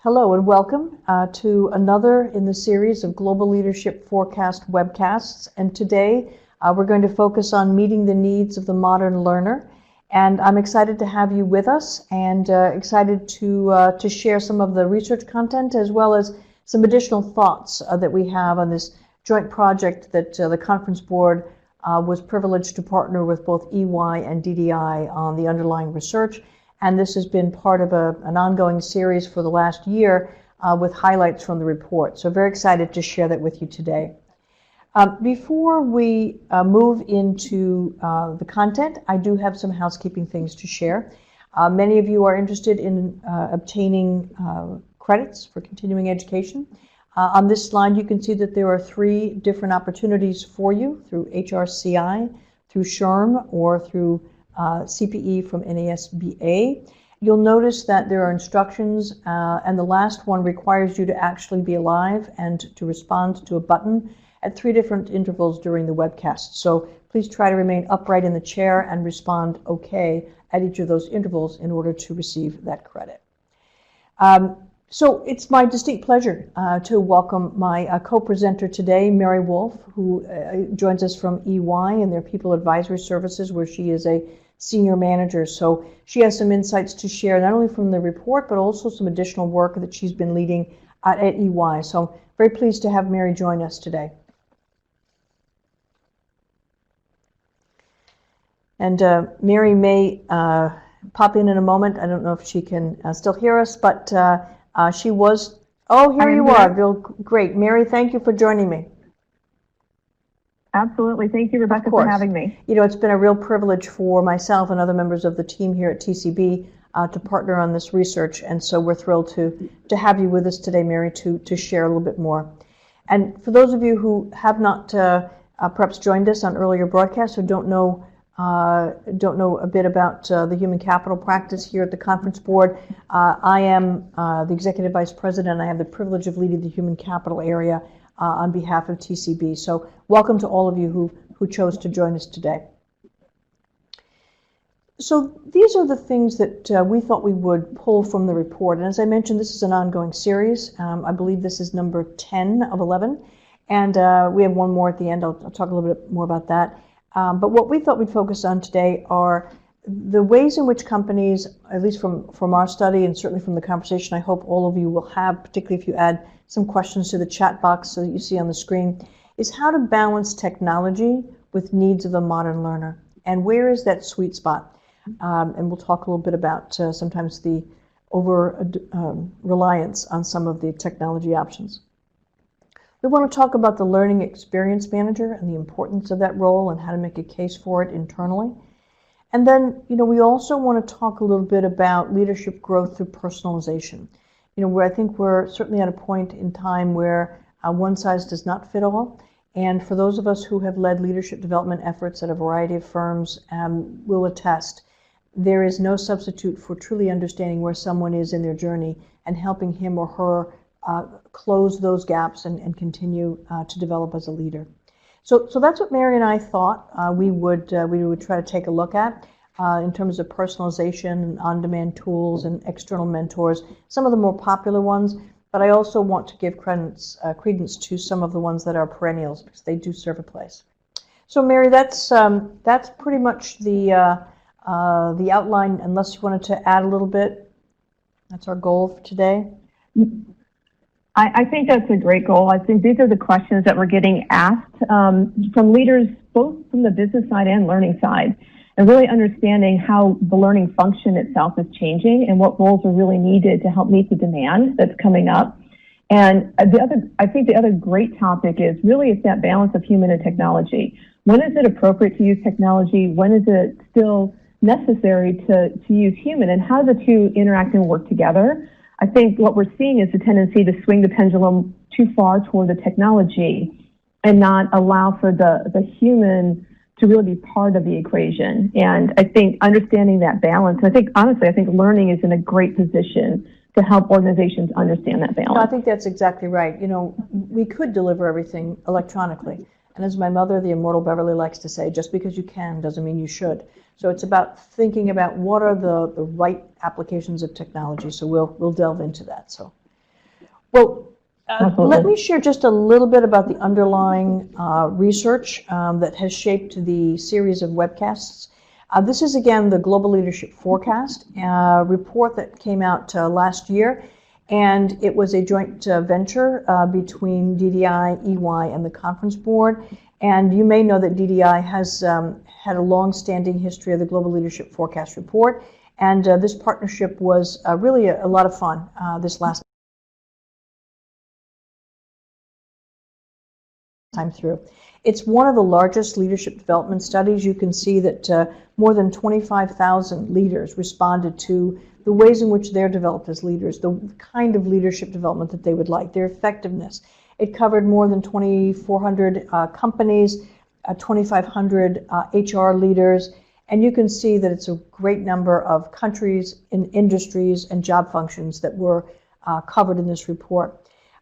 Hello and welcome to another in the series of Global Leadership Forecast webcasts. And today we're going to focus on meeting the needs of the modern learner. And I'm excited to have you with us and excited to share some of the research content as well as some additional thoughts that we have on this joint project that the Conference Board was privileged to partner with both EY and DDI on the underlying research. And this has been part of an ongoing series for the last year with highlights from the report. So very excited to share that with you today. Before we move into the content, I do have some housekeeping things to share. Many of you are interested in obtaining credits for continuing education. On this slide, you can see that there are 3 different opportunities for you through HRCI, through SHRM, or through CPE from NASBA. You'll notice that there are instructions, and the last one requires you to actually be alive and to respond to a button at 3 different intervals during the webcast. So please try to remain upright in the chair and respond okay at each of those intervals in order to receive that credit. So it's my distinct pleasure to welcome my co-presenter today, Mary Wolf, who joins us from EY and their People Advisory Services, where she is a senior manager. So she has some insights to share, not only from the report, but also some additional work that she's been leading at EY. So I'm very pleased to have Mary join us today. And Mary may pop in a moment. I don't know if she can still hear us, but she was, here you are, Bill. Great. Mary, thank you for joining me. Absolutely. Thank you, Rebecca, for having me. You know, it's been a real privilege for myself and other members of the team here at TCB to partner on this research. And so we're thrilled to have you with us today, Mary, to share a little bit more. And for those of you who have not perhaps joined us on earlier broadcasts or don't know a bit about the human capital practice here at the Conference Board, I am the Executive Vice President. I have the privilege of leading the human capital area on behalf of TCB. So welcome to all of you who chose to join us today. So these are the things that we thought we would pull from the report. And as I mentioned, this is an ongoing series. I believe this is number 10 of 11. And we have one more at the end. I'll talk a little bit more about that. But what we thought we'd focus on today are the ways in which companies, at least from our study and certainly from the conversation I hope all of you will have, particularly if you add some questions to the chat box that you see on the screen, is how to balance technology with needs of the modern learner. And where is that sweet spot? And we'll talk a little bit about sometimes the over-reliance on some of the technology options. We want to talk about the learning experience manager and the importance of that role and how to make a case for it internally. And then, we also want to talk a little bit about leadership growth through personalization. Where I think we're certainly at a point in time where one size does not fit all. And for those of us who have led leadership development efforts at a variety of firms, will attest, there is no substitute for truly understanding where someone is in their journey and helping him or her close those gaps and continue to develop as a leader. So that's what Mary and I thought we would try to take a look at in terms of personalization and on-demand tools and external mentors, some of the more popular ones, but I also want to give credence to some of the ones that are perennials because they do serve a place. So Mary, that's pretty much the outline, unless you wanted to add a little bit. That's our goal for today. I think that's a great goal. I think these are the questions that we're getting asked from leaders, both from the business side and learning side, and really understanding how the learning function itself is changing and what roles are really needed to help meet the demand that's coming up. And I think the other great topic is really it's that balance of human and technology. When is it appropriate to use technology? When is it still necessary to use human? And how do the two interact and work together? I think what we're seeing is the tendency to swing the pendulum too far toward the technology and not allow for the human to really be part of the equation. And I think understanding that balance, I think learning is in a great position to help organizations understand that balance. No, I think that's exactly right. We could deliver everything electronically. And as my mother, the immortal Beverly, likes to say, just because you can doesn't mean you should. So it's about thinking about what are the right applications of technology. So we'll delve into that. So Well, Absolutely. let me share just a little bit about the underlying research that has shaped the series of webcasts. This is, again, the Global Leadership Forecast report that came out last year, and it was a joint venture between DDI, EY, and the Conference Board. And you may know that DDI has had a long-standing history of the Global Leadership Forecast report, and this partnership was really a lot of fun this last time through. It's one of the largest leadership development studies. You can see that more than 25,000 leaders responded to the ways in which they're developed as leaders, the kind of leadership development that they would like, their effectiveness. It covered more than 2,400 companies, 2,500 HR leaders, and you can see that it's a great number of countries and industries and job functions that were covered in this report.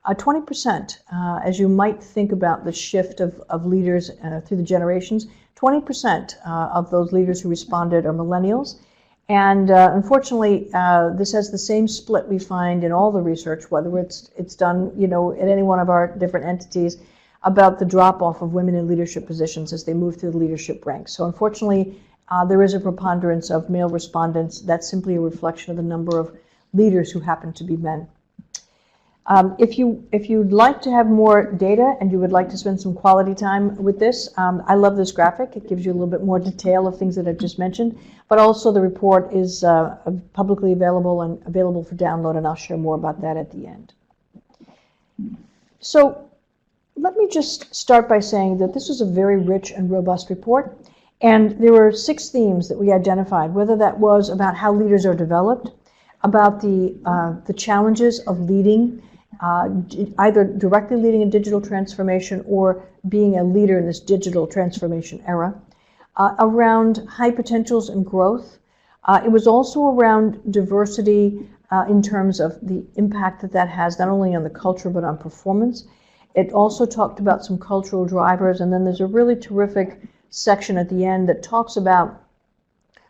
20%, as you might think about the shift of leaders through the generations, 20% of those leaders who responded are millennials. And unfortunately, this has the same split we find in all the research, whether it's done, at any one of our different entities, about the drop-off of women in leadership positions as they move through the leadership ranks. So unfortunately, there is a preponderance of male respondents. That's simply a reflection of the number of leaders who happen to be men. If you'd like to have more data and you would like to spend some quality time with this, I love this graphic. It gives you a little bit more detail of things that I've just mentioned, but also the report is publicly available and available for download, and I'll share more about that at the end. So let me just start by saying that this was a very rich and robust report, and there were 6 themes that we identified, whether that was about how leaders are developed, about the challenges of leading, either directly leading a digital transformation or being a leader in this digital transformation era, around high potentials and growth. It was also around diversity in terms of the impact that has not only on the culture but on performance. It also talked about some cultural drivers, and then there's a really terrific section at the end that talks about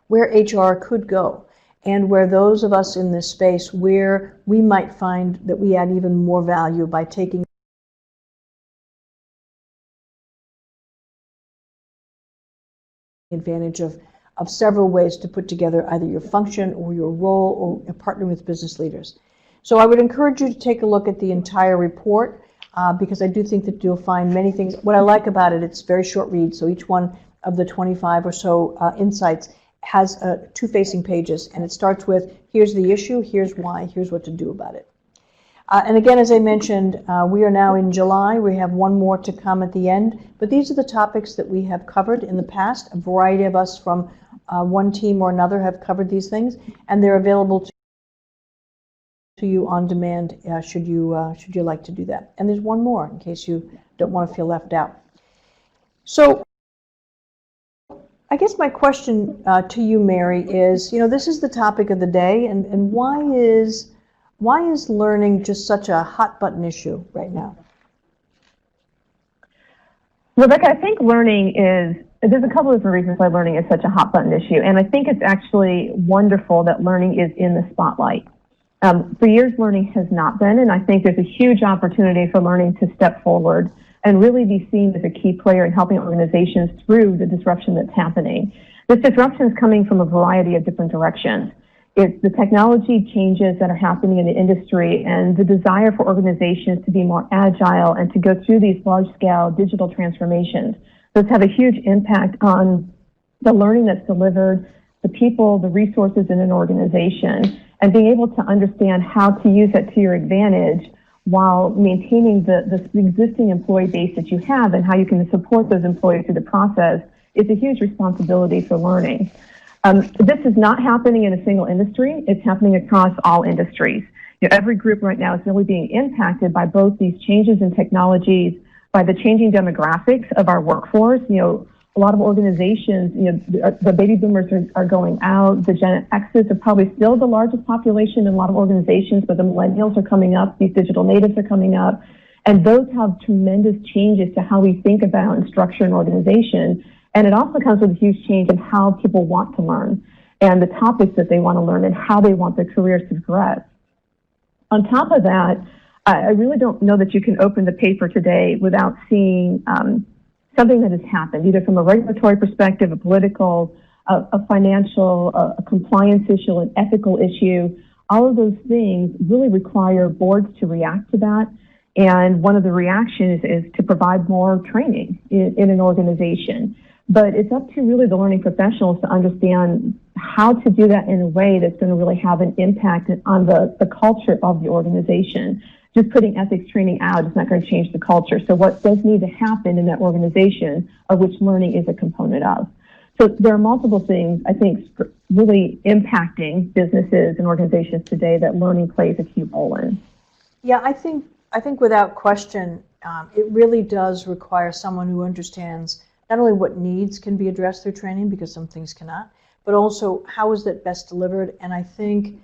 where HR could go, and where those of us in this space, where we might find that we add even more value by taking advantage of several ways to put together either your function or your role or partner with business leaders. So I would encourage you to take a look at the entire report because I do think that you'll find many things. What I like about it, it's very short read, so each one of the 25 or so insights has 2 facing pages, and it starts with, here's the issue, here's why, here's what to do about it. And again, as I mentioned, we are now in July. We have one more to come at the end, but these are the topics that we have covered in the past. A variety of us from one team or another have covered these things, and they're available to you on demand should you like to do that. And there's one more in case you don't want to feel left out. So I guess my question to you, Mary, is, this is the topic of the day, and why is learning just such a hot button issue right now? Rebecca, I think there's a couple of different reasons why learning is such a hot button issue, and I think it's actually wonderful that learning is in the spotlight. For years, learning has not been, and I think there's a huge opportunity for learning to step forward and really be seen as a key player in helping organizations through the disruption that's happening. This disruption is coming from a variety of different directions. It's the technology changes that are happening in the industry and the desire for organizations to be more agile and to go through these large-scale digital transformations. Those have a huge impact on the learning that's delivered, the people, the resources in an organization, and being able to understand how to use that to your advantage while maintaining the existing employee base that you have and how you can support those employees through the process is a huge responsibility for learning. This is not happening in a single industry. It's happening across all industries. Every group right now is really being impacted by both these changes in technologies, by the changing demographics of our workforce. A lot of organizations, the baby boomers are going out. The Gen X's are probably still the largest population in a lot of organizations, but the millennials are coming up. These digital natives are coming up. And those have tremendous changes to how we think about and structure an organization. And it also comes with a huge change in how people want to learn and the topics that they want to learn and how they want their careers to progress. On top of that, I really don't know that you can open the paper today without seeing something that has happened, either from a regulatory perspective, a political, a financial, a compliance issue, an ethical issue. All of those things really require boards to react to that. And one of the reactions is to provide more training in an organization. But it's up to really the learning professionals to understand how to do that in a way that's going to really have an impact on the culture of the organization. Just putting ethics training out is not going to change the culture. So what does need to happen in that organization, of which learning is a component of. So there are multiple things, I think, really impacting businesses and organizations today that learning plays a key role in. Yeah, I think without question, it really does require someone who understands not only what needs can be addressed through training, because some things cannot, but also how is that best delivered. And I think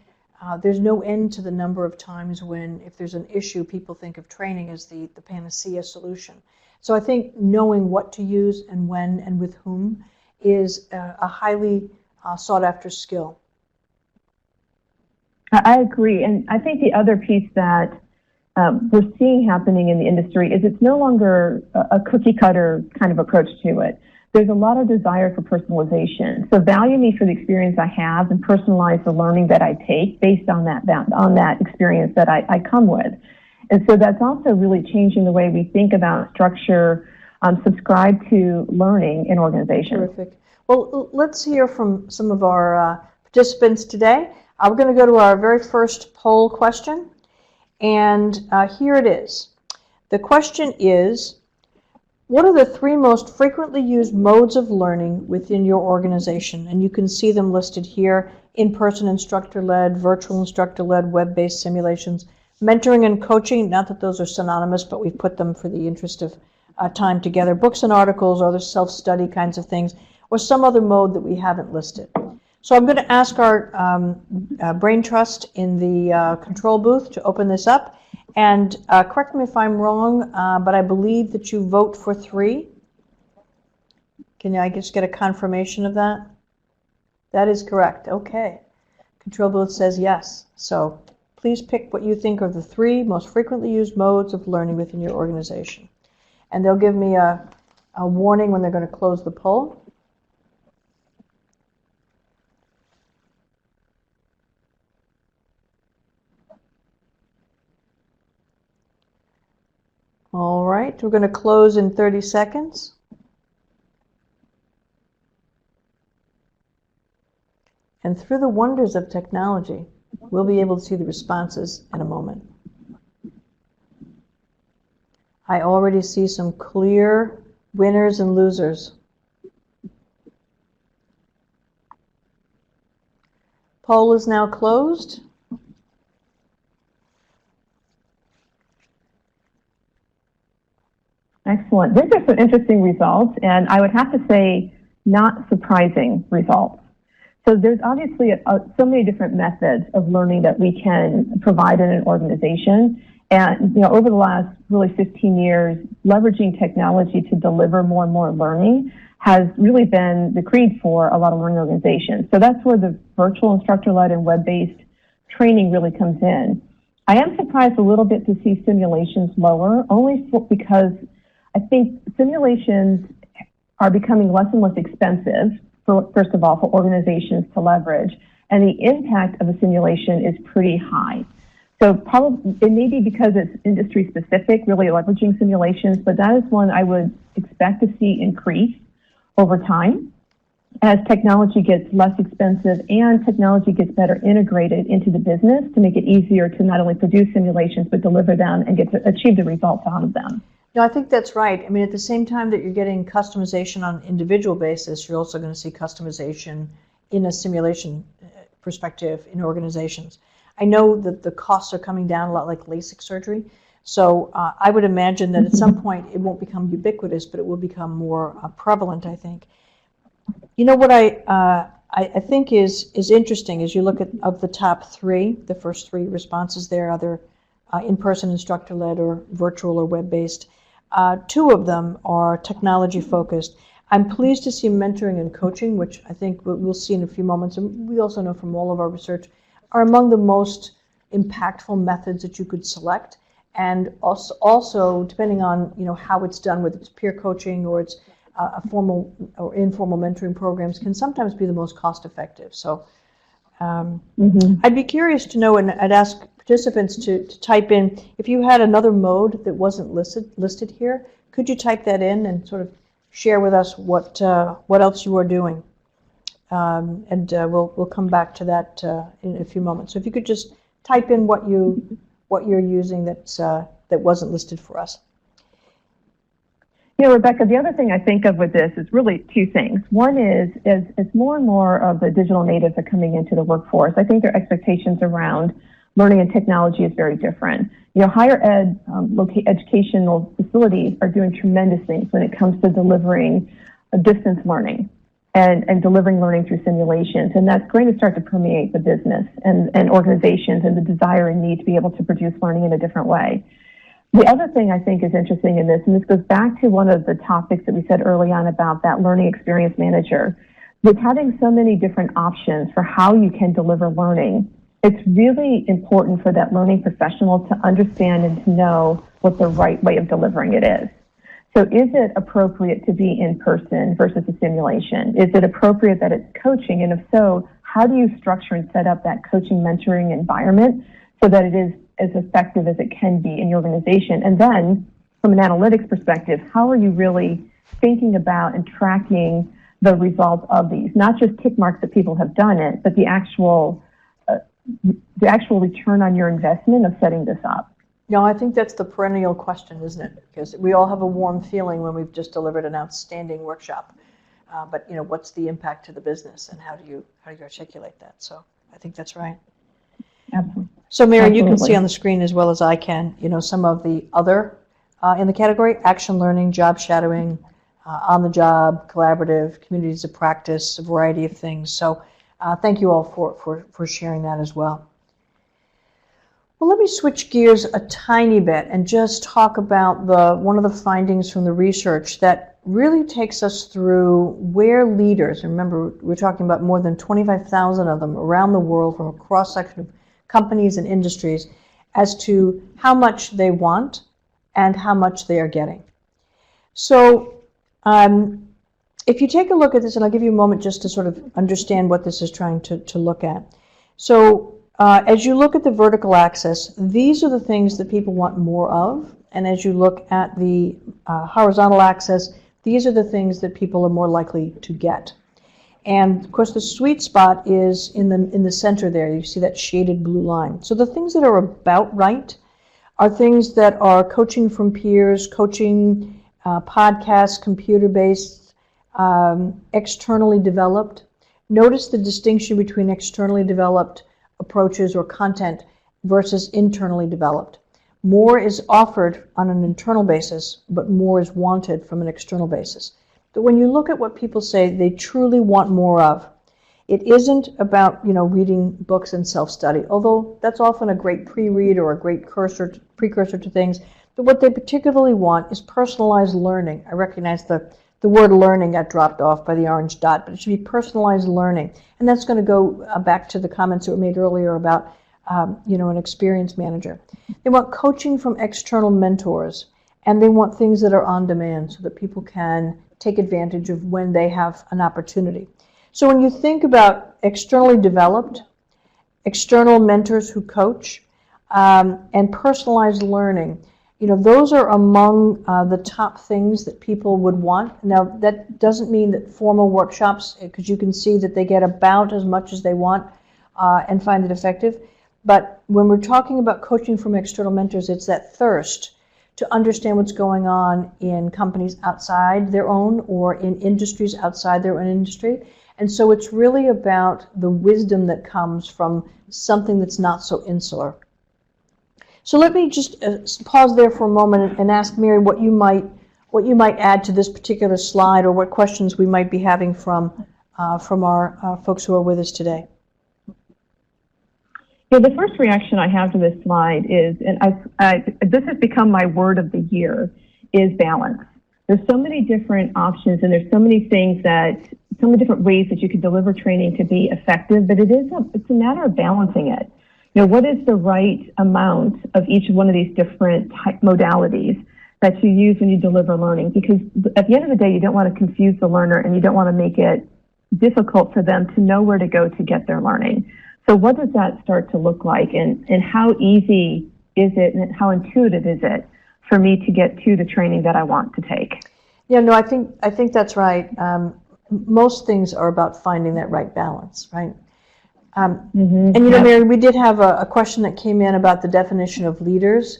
there's no end to the number of times when, if there's an issue, people think of training as the panacea solution. So I think knowing what to use and when and with whom is a highly sought after skill. I agree. And I think the other piece that we're seeing happening in the industry is it's no longer a cookie cutter kind of approach to it. There's a lot of desire for personalization. So value me for the experience I have and personalize the learning that I take based on that experience that I come with. And so that's also really changing the way we think about structure, subscribe to learning in organizations. Terrific. Well, let's hear from some of our participants today. We're going to go to our very first poll question. And here it is. The question is, what are the 3 most frequently used modes of learning within your organization? And you can see them listed here: in-person instructor-led, virtual instructor-led, web-based simulations, mentoring and coaching, not that those are synonymous, but we've put them for the interest of time together, books and articles, or other self-study kinds of things, or some other mode that we haven't listed. So I'm going to ask our Brain Trust in the control booth to open this up. And correct me if I'm wrong, but I believe that you vote for 3. Can I just get a confirmation of that? That is correct. Okay. Control booth says yes. So please pick what you think are the 3 most frequently used modes of learning within your organization. And they'll give me a warning when they're going to close the poll. All right, we're going to close in 30 seconds. And through the wonders of technology, we'll be able to see the responses in a moment. I already see some clear winners and losers. Poll is now closed. Excellent. These are some interesting results, and I would have to say not surprising results. So there's obviously so many different methods of learning that we can provide in an organization. And over the last really 15 years, leveraging technology to deliver more and more learning has really been the creed for a lot of learning organizations. So that's where the virtual instructor-led and web-based training really comes in. I am surprised a little bit to see simulations lower, only because I think simulations are becoming less and less expensive, first of all, for organizations to leverage, and the impact of a simulation is pretty high. So probably it may be because it's industry specific, really leveraging simulations, but that is one I would expect to see increase over time as technology gets less expensive and technology gets better integrated into the business to make it easier to not only produce simulations, but deliver them and get to achieve the results out of them. No, I think that's right. I mean, at the same time that you're getting customization on an individual basis, you're also going to see customization in a simulation perspective in organizations. I know that the costs are coming down a lot, like LASIK surgery. So I would imagine that at some point it won't become ubiquitous, but it will become more prevalent, I think. You know what I think is interesting is you look at of the top 3, the first 3 responses there, either in-person instructor-led or virtual or web-based. 2 of them are technology-focused. I'm pleased to see mentoring and coaching, which I think we'll see in a few moments, and we also know from all of our research, are among the most impactful methods that you could select. and also depending on how it's done, whether it's peer coaching or it's a formal or informal mentoring programs, can sometimes be the most cost effective. So I'd be curious to know, and I'd ask participants to type in, if you had another mode that wasn't listed here, could you type that in and sort of share with us what else you are doing? And we'll come back to that in a few moments. So if you could just type in what you're using that wasn't listed for us. Rebecca, the other thing I think of with this is really two things. One is as more and more of the digital natives are coming into the workforce, I think their expectations around learning and technology is very different. Higher ed educational facilities are doing tremendous things when it comes to delivering distance learning and delivering learning through simulations. And that's going to start to permeate the business and organizations and the desire and need to be able to produce learning in a different way. The other thing I think is interesting in this, and this goes back to one of the topics that we said early on about that learning experience manager, with having so many different options for how you can deliver learning, it's really important for that learning professional to understand and to know what the right way of delivering it is. So is it appropriate to be in person versus a simulation? Is it appropriate that it's coaching? And if so, how do you structure and set up that coaching mentoring environment so that it is as effective as it can be in your organization? And then from an analytics perspective, how are you really thinking about and tracking the results of these? Not just tick marks that people have done it, but the actual return on your investment of setting this up. I think that's the perennial question, isn't it? Because we all have a warm feeling when we've just delivered an outstanding workshop. But what's the impact to the business, and how do you articulate that? So I think that's right. Absolutely. So Mary, you can see on the screen as well as I can, some of the other in the category: action learning, job shadowing, on the job, collaborative, communities of practice, a variety of things. So thank you all for sharing that as well. Well, let me switch gears a tiny bit and just talk about one of the findings from the research that really takes us through where leaders, and remember we're talking about more than 25,000 of them around the world from a cross-section of companies and industries, as to how much they want and how much they are getting. So if you take a look at this, and I'll give you a moment just to sort of understand what this is trying to look at. So as you look at the vertical axis, these are the things that people want more of. And as you look at the horizontal axis, these are the things that people are more likely to get. And of course, the sweet spot is in the center there. You see that shaded blue line. So the things that are about right are things that are coaching from peers, coaching podcasts, computer-based, externally developed. Notice the distinction between externally developed approaches or content versus internally developed. More is offered on an internal basis, but more is wanted from an external basis. But when you look at what people say they truly want more of, it isn't about reading books and self-study, although that's often a great pre-read or a great precursor to things. But what they particularly want is personalized learning. I recognize the word learning got dropped off by the orange dot, but it should be personalized learning. And that's going to go back to the comments that were made earlier about an experience manager. They want coaching from external mentors, and they want things that are on demand so that people can take advantage of when they have an opportunity. So when you think about externally developed, external mentors who coach, and personalized learning, those are among the top things that people would want. Now, that doesn't mean that formal workshops, because you can see that they get about as much as they want and find it effective. But when we're talking about coaching from external mentors, it's that thirst to understand what's going on in companies outside their own or in industries outside their own industry. And so it's really about the wisdom that comes from something that's not so insular. So let me just pause there for a moment and ask Mary what you might add to this particular slide, or what questions we might be having from our folks who are with us today. The first reaction I have to this slide is, and this has become my word of the year, is balance. There's so many different options, and there's so many different ways that you can deliver training to be effective, but it's a matter of balancing it. what is the right amount of each one of these different modalities that you use when you deliver learning? Because at the end of the day, you don't want to confuse the learner and you don't want to make it difficult for them to know where to go to get their learning. So what does that start to look like, and how easy is it and how intuitive is it for me to get to the training that I want to take? Yeah, no, I think that's right. Most things are about finding that right balance, right? And Mary, we did have a question that came in about the definition of leaders,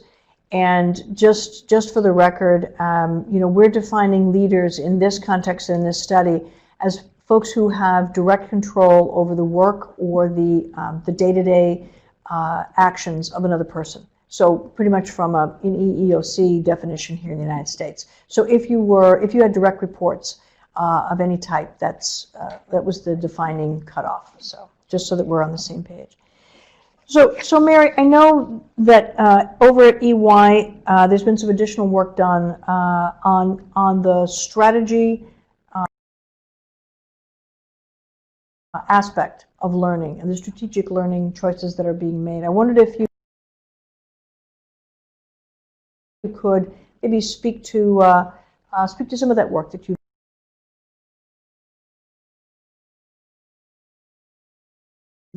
and just for the record, we're defining leaders in this context, in this study, as folks who have direct control over the work or the day-to-day actions of another person. So pretty much from an EEOC definition here in the United States. So if you had direct reports of any type, that was the defining cutoff. So just so that we're on the same page. So Mary, I know that over at EY, there's been some additional work done on the strategy aspect of learning and the strategic learning choices that are being made. I wondered if you could maybe speak to some of that work that you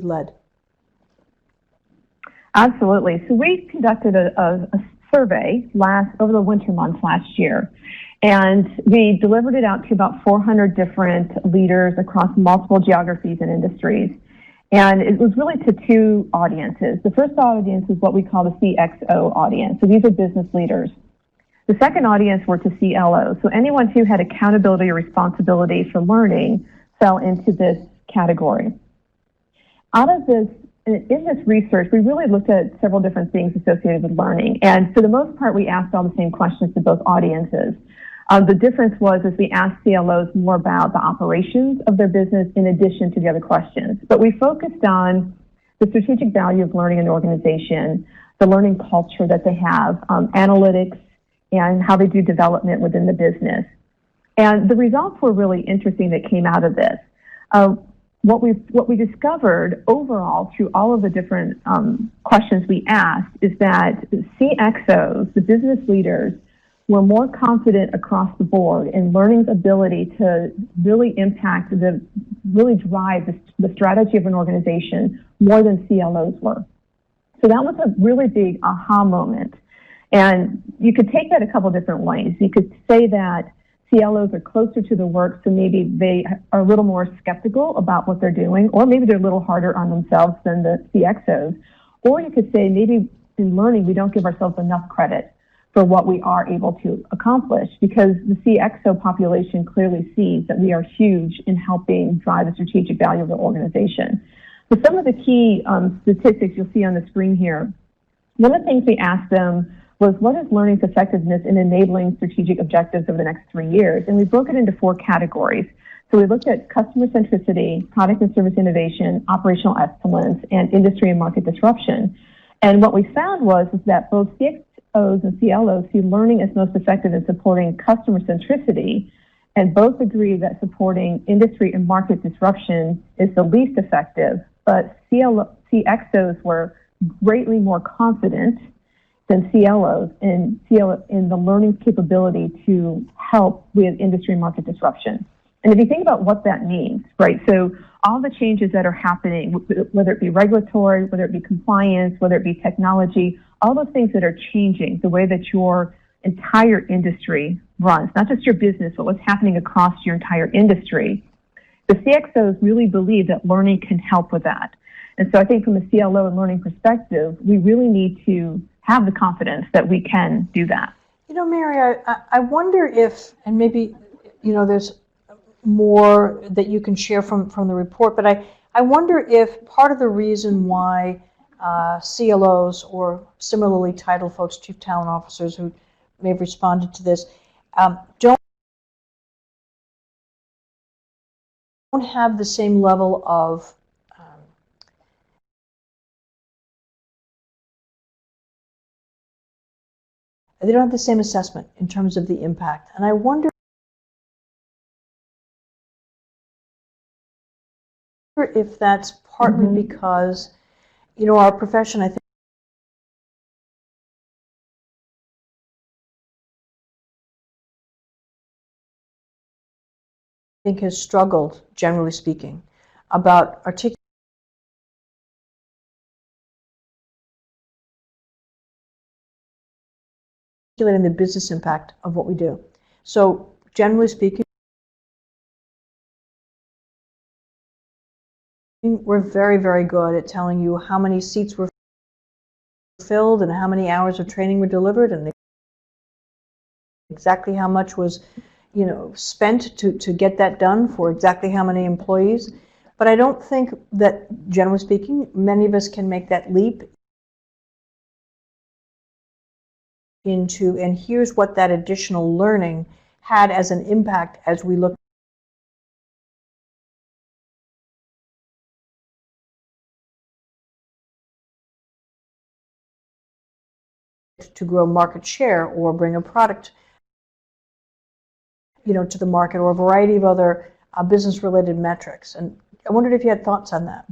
led. Absolutely. So we conducted a survey over the winter months last year, and we delivered it out to about 400 different leaders across multiple geographies and industries. And it was really to two audiences. The first audience is what we call the CXO audience. So these are business leaders. The second audience were to CLOs. So anyone who had accountability or responsibility for learning fell into this category. Out of this, in this research, we really looked at several different things associated with learning. And for the most part, we asked all the same questions to both audiences. The difference was is we asked CLOs more about the operations of their business in addition to the other questions. But we focused on the strategic value of learning in an organization, the learning culture that they have, analytics, and how they do development within the business. And the results were really interesting that came out of this. What we discovered overall through all of the different questions we asked is that CXOs, the business leaders, were more confident across the board in learning's ability to really really drive the strategy of an organization more than CLOs were. So that was a really big aha moment. And you could take that a couple different ways. You could say that CLOs are closer to the work, so maybe they are a little more skeptical about what they're doing, or maybe they're a little harder on themselves than the CXOs. Or you could say maybe in learning, we don't give ourselves enough credit for what we are able to accomplish, because the CXO population clearly sees that we are huge in helping drive the strategic value of the organization. So some of the key statistics you'll see on the screen here, one of the things we asked them was, what is learning's effectiveness in enabling strategic objectives over the next 3 years? And we broke it into 4 categories. So we looked at customer centricity, product and service innovation, operational excellence, and industry and market disruption. And what we found was that both CXOs and CLOs see learning as most effective in supporting customer centricity, and both agree that supporting industry and market disruption is the least effective, but CXOs were greatly more confident than CLOs in the learning capability to help with industry and market disruption. And if you think about what that means, right? So all the changes that are happening, whether it be regulatory, whether it be compliance, whether it be technology, all those things that are changing the way that your entire industry runs, not just your business, but what's happening across your entire industry. The CXOs really believe that learning can help with that. And so I think from a CLO and learning perspective, we really need to have the confidence that we can do that. Mary, I wonder if, and maybe, there's more that you can share from the report, but I wonder if part of the reason why CLOs or similarly titled folks, chief talent officers who may have responded to this, don't have the same level of they don't have the same assessment in terms of the impact. And I wonder if that's partly because, you know, our profession, I think has struggled, generally speaking, about articulating the business impact of what we do. So, generally speaking, we're very, very good at telling you how many seats were filled and how many hours of training were delivered and exactly how much was, you know, spent to get that done for exactly how many employees. But I don't think that, generally speaking, many of us can make that leap into, and here's what that additional learning had as an impact as we look to grow market share or bring a product, you know, to the market, or a variety of other business-related metrics. And I wondered if you had thoughts on that.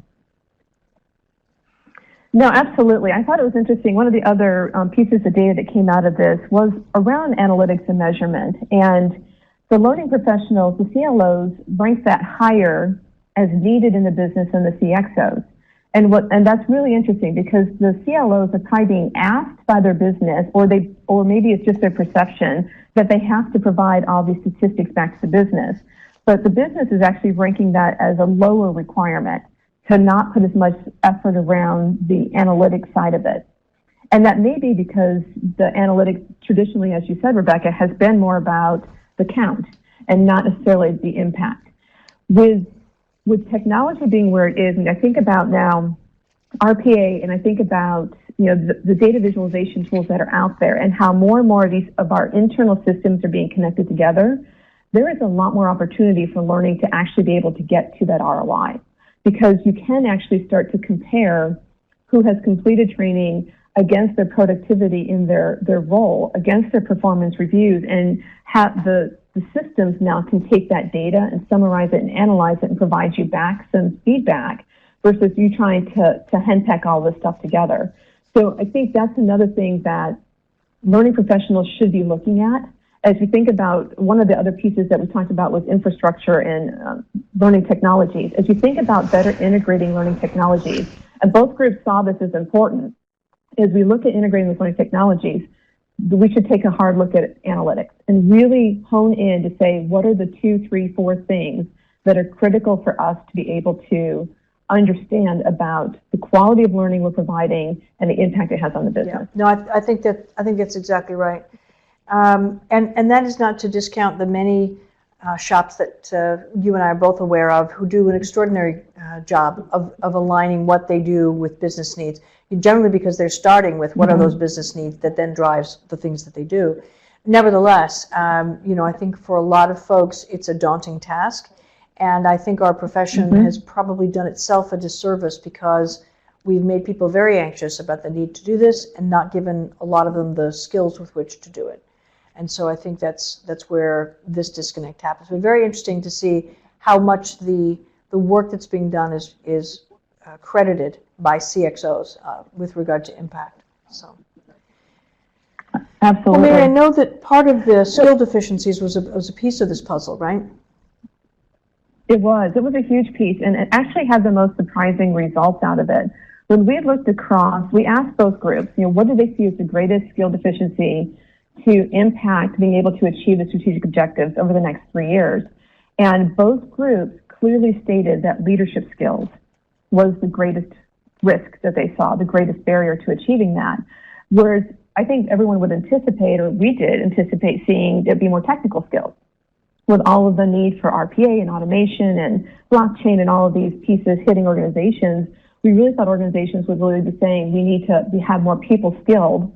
No, absolutely. I thought it was interesting. One of the other pieces of data that came out of this was around analytics and measurement. And the learning professionals, the CLOs, rank that higher as needed in the business than the CXOs. And that's really interesting because the CLOs are probably being asked by their business, or maybe it's just their perception that they have to provide all these statistics back to the business. But the business is actually ranking that as a lower requirement to not put as much effort around the analytics side of it. And that may be because the analytics traditionally, as you said, Rebecca, has been more about the count and not necessarily the impact. With technology being where it is, and I think about now RPA, and I think about, you know, the data visualization tools that are out there and how more and more of our internal systems are being connected together, there is a lot more opportunity for learning to actually be able to get to that ROI, because you can actually start to compare who has completed training against their productivity in their role, against their performance reviews, and have the systems now can take that data and summarize it and analyze it and provide you back some feedback versus you trying to henpeck all this stuff together. So I think that's another thing that learning professionals should be looking at. As you think about, one of the other pieces that we talked about was infrastructure and learning technologies. As you think about better integrating learning technologies, and both groups saw this as important, as we look at integrating with learning technologies, we should take a hard look at analytics and really hone in to say, what are the 2, 3, 4 things that are critical for us to be able to understand about the quality of learning we're providing and the impact it has on the business. Yeah. No, I think that's exactly right. And that is not to discount the many shops that you and I are both aware of who do an extraordinary job of aligning what they do with business needs. Generally because they're starting with what are those business needs that then drives the things that they do. Nevertheless, you know, I think for a lot of folks it's a daunting task, and I think our profession has probably done itself a disservice because we've made people very anxious about the need to do this and not given a lot of them the skills with which to do it. And so I think that's where this disconnect happens. But very interesting to see how much the work that's being done is credited by CXOs with regard to impact. So, absolutely. Well, Mary, I know that part of the skill deficiencies was a piece of this puzzle, right? It was a huge piece, and it actually had the most surprising results out of it. When we looked across, we asked both groups, you know, what do they see as the greatest skill deficiency to impact being able to achieve the strategic objectives over the next 3 years? And both groups clearly stated that leadership skills was the greatest risk that they saw, the greatest barrier to achieving that. Whereas I think everyone would anticipate, or we did anticipate, seeing there'd be more technical skills. With all of the need for RPA and automation and blockchain and all of these pieces hitting organizations, we really thought organizations would really be saying we need to have more people skilled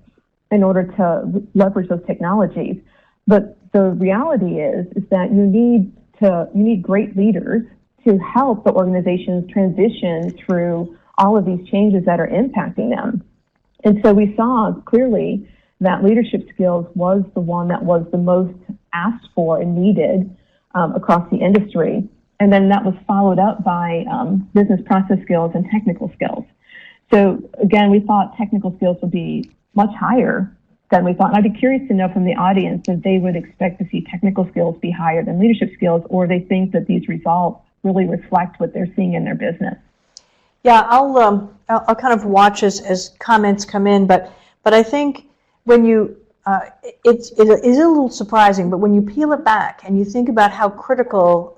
in order to leverage those technologies. But the reality is that you need great leaders to help the organizations transition through all of these changes that are impacting them. And so we saw clearly that leadership skills was the one that was the most asked for and needed across the industry. And then that was followed up by business process skills and technical skills. So again, we thought technical skills would be much higher than we thought. And I'd be curious to know from the audience if they would expect to see technical skills be higher than leadership skills, or they think that these results really reflect what they're seeing in their business. Yeah, I'll kind of watch as comments come in, but I think when you it is a little surprising, but when you peel it back and you think about how critical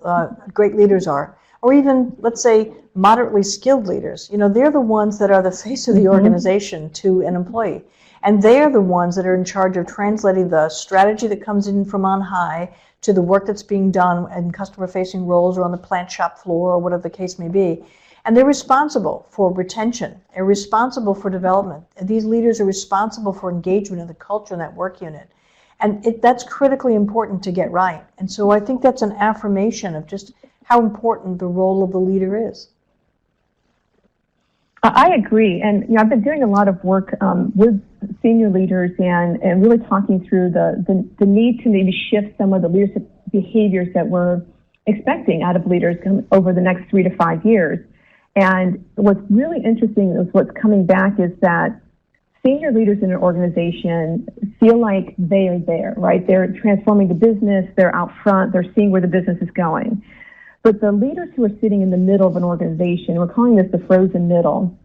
great leaders are, or even let's say moderately skilled leaders, they're the ones that are the face of the organization to an employee, and they are the ones that are in charge of translating the strategy that comes in from on high to the work that's being done in customer-facing roles or on the plant shop floor or whatever the case may be. And they're responsible for retention. They're responsible for development. And these leaders are responsible for engagement in the culture in that work unit. And that's critically important to get right. And so I think that's an affirmation of just how important the role of the leader is. I agree. And I've been doing a lot of work with senior leaders and really talking through the need to maybe shift some of the leadership behaviors that we're expecting out of leaders over the next 3 to 5 years. And what's really interesting is what's coming back is that senior leaders in an organization feel like they are there, right? They're transforming the business, they're out front, they're seeing where the business is going. But the leaders who are sitting in the middle of an organization, we're calling this the frozen middle,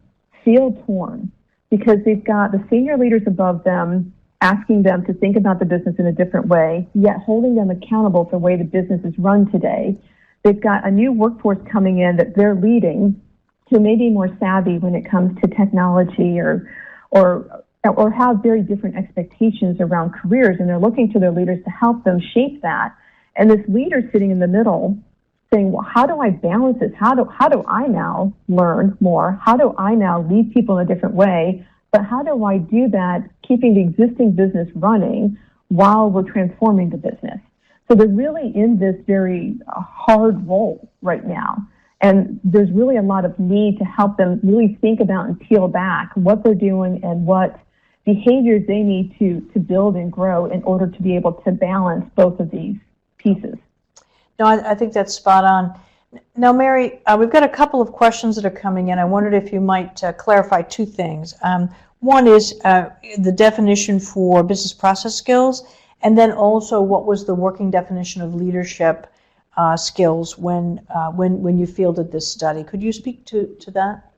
feel torn because they've got the senior leaders above them asking them to think about the business in a different way, yet holding them accountable for the way the business is run today. They've got a new workforce coming in that they're leading who may be more savvy when it comes to technology or have very different expectations around careers, and they're looking to their leaders to help them shape that. And this leader sitting in the middle saying, well, how do I balance this? How do I now learn more? How do I now lead people in a different way? But how do I do that keeping the existing business running while we're transforming the business? So they're really in this very hard role right now. And there's really a lot of need to help them really think about and peel back what they're doing and what behaviors they need to build and grow in order to be able to balance both of these pieces. No, I think that's spot on. Now, Mary, we've got a couple of questions that are coming in. I wondered if you might clarify two things. One is the definition for business process skills, and then also what was the working definition of leadership skills when you fielded this study. Could you speak to that?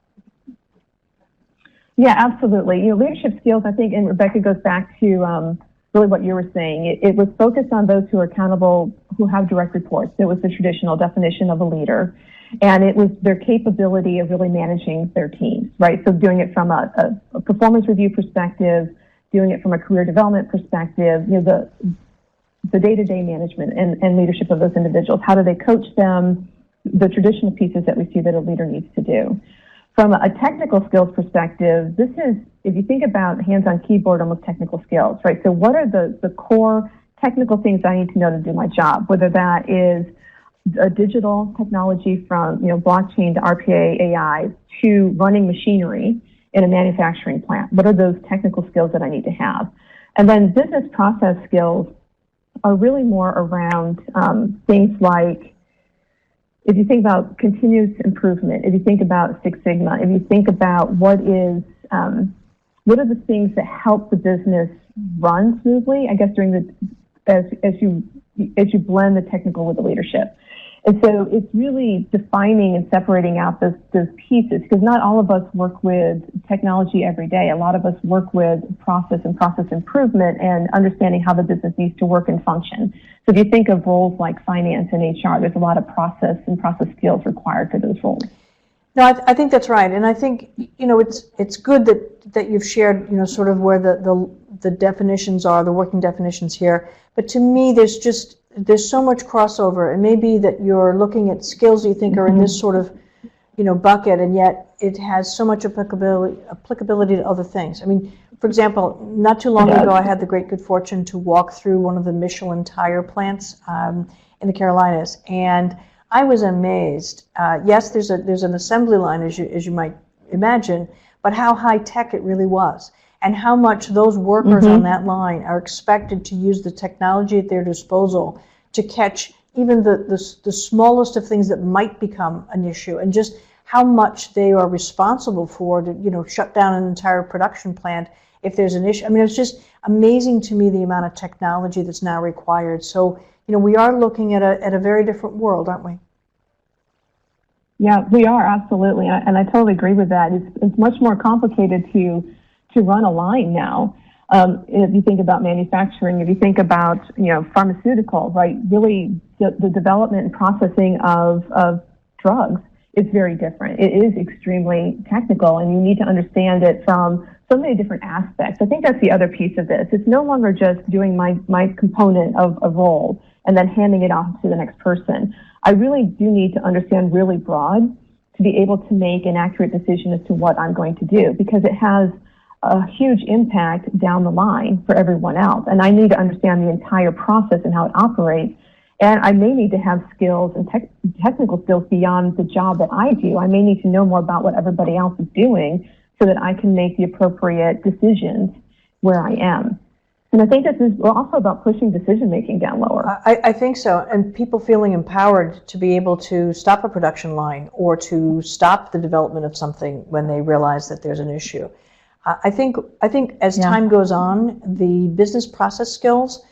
Yeah, absolutely. Leadership skills, I think, and Rebecca goes back to really what you were saying. It was focused on those who are accountable, who have direct reports. It was the traditional definition of a leader. And it was their capability of really managing their teams, right? So doing it from a performance review perspective, doing it from a career development perspective, the day-to-day management and leadership of those individuals. How do they coach them? The traditional pieces that we see that a leader needs to do. From a technical skills perspective, this is, if you think about hands-on keyboard, almost technical skills, right? So what are the core technical things I need to know to do my job? Whether that is a digital technology from blockchain to RPA, AI, to running machinery in a manufacturing plant. What are those technical skills that I need to have? And then business process skills are really more around things like, if you think about continuous improvement, if you think about Six Sigma, if you think about what are the things that help the business run smoothly, I guess as you blend the technical with the leadership. And so it's really defining and separating out those pieces, because not all of us work with technology every day. A lot of us work with process and process improvement and understanding how the business needs to work and function. So if you think of roles like finance and HR, there's a lot of process and process skills required for those roles. No, I think that's right, and I think it's good that you've shared sort of where the definitions are, the working definitions here. But to me, there's so much crossover. It may be that you're looking at skills you think are in this sort of bucket, and yet it has so much applicability to other things. I mean, for example, not too long ago, I had the great good fortune to walk through one of the Michelin tire plants in the Carolinas, and I was amazed. Yes, there's an assembly line, as you might imagine, but how high tech it really was, and how much those workers on that line are expected to use the technology at their disposal to catch even the smallest of things that might become an issue, and just how much they are responsible for to, shut down an entire production plant if there's an issue. I mean, it's just amazing to me the amount of technology that's now required. So, we are looking at a very different world, aren't we? Yeah, we are, absolutely. And I totally agree with that. It's much more complicated to run a line now. If you think about manufacturing, if you think about, pharmaceuticals, right? Really, the development and processing of drugs is very different. It is extremely technical, and you need to understand it from so many different aspects. I think that's the other piece of this. It's no longer just doing my component of a role and then handing it off to the next person. I really do need to understand really broad to be able to make an accurate decision as to what I'm going to do, because it has a huge impact down the line for everyone else. And I need to understand the entire process and how it operates. And I may need to have skills and technical skills beyond the job that I do. I may need to know more about what everybody else is doing so that I can make the appropriate decisions where I am. And I think this is also about pushing decision-making down lower. I think so. And people feeling empowered to be able to stop a production line or to stop the development of something when they realize that there's an issue. I think as time goes on, the business process skills